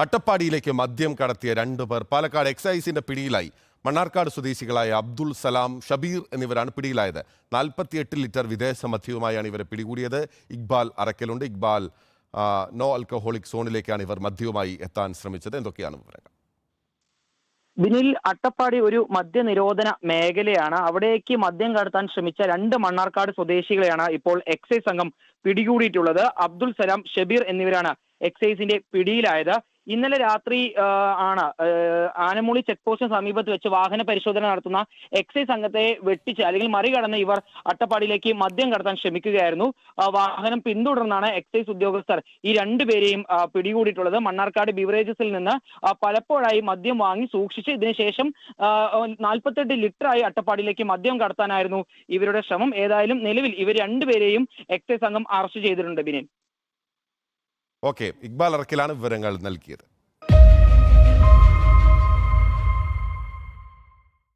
അട്ടപ്പാടിയിലേക്ക് മദ്യം കടത്തിയ 2 പേർ പാലക്കാട് എക്സൈസിന്റെ പിടിയിലായി. മണ്ണാർക്കാട് സ്വദേശികളായ അബ്ദുൾ സലാം, ഷബീർ എന്നിവരാണ് പിടിയിലായത്. 48 ലിറ്റർ വിദേശ മദ്യവുമായാണ് ഇവരെ പിടികൂടിയത്. ഇക്ബാൽ അറക്കലുണ്ട്. ഇക്ബാൽ, നോ ആൽക്കഹോളിക് സോണിലേക്കാണ് ഇവർ മദ്യവുമായി എത്താൻ ശ്രമിച്ചത്. എന്തൊക്കെയാണ് വിവരങ്ങൾ? ബിനിൽ, അട്ടപ്പാടി ഒരു മദ്യനിരോധന മേഖലയാണ്. അവിടേക്ക് മദ്യം കടത്താൻ ശ്രമിച്ച 2 മണ്ണാർക്കാട് സ്വദേശികളെയാണ് ഇപ്പോൾ എക്സൈസ് സംഘം പിടികൂടിയിട്ടുള്ളത്. അബ്ദുൾ സലാം, ഷബീർ എന്നിവരാണ് എക്സൈസിന്റെ പിടിയിലായത്. ഇന്നലെ രാത്രി ആണ് ആനമൂളി ചെക്ക് പോസ്റ്റിന് സമീപത്ത് വെച്ച് വാഹന പരിശോധന നടത്തുന്ന എക്സൈസ് സംഘത്തെ വെട്ടിച്ച് അല്ലെങ്കിൽ മറികടന്ന് ഇവർ അട്ടപ്പാടിയിലേക്ക് മദ്യം കടത്താൻ ശ്രമിക്കുകയായിരുന്നു. വാഹനം പിന്തുടർന്നാണ് എക്സൈസ് ഉദ്യോഗസ്ഥർ ഈ 2 പേരെയും പിടികൂടിയിട്ടുള്ളത്. മണ്ണാർക്കാട് ബിവറേജസിൽ നിന്ന് പലപ്പോഴായി മദ്യം വാങ്ങി സൂക്ഷിച്ച് ഇതിനുശേഷം 48 ലിറ്ററായി അട്ടപ്പാടിയിലേക്ക് മദ്യം കടത്താനായിരുന്നു ഇവരുടെ ശ്രമം. ഏതായാലും നിലവിൽ ഇവർ 2 പേരെയും എക്സൈസ് സംഘം അറസ്റ്റ് ചെയ്തിട്ടുണ്ട്. ബിനിൽ, ഓക്കെ, ഇക്ബാൽ അറക്കലാണ് വിവരങ്ങൾ നൽകിയത്.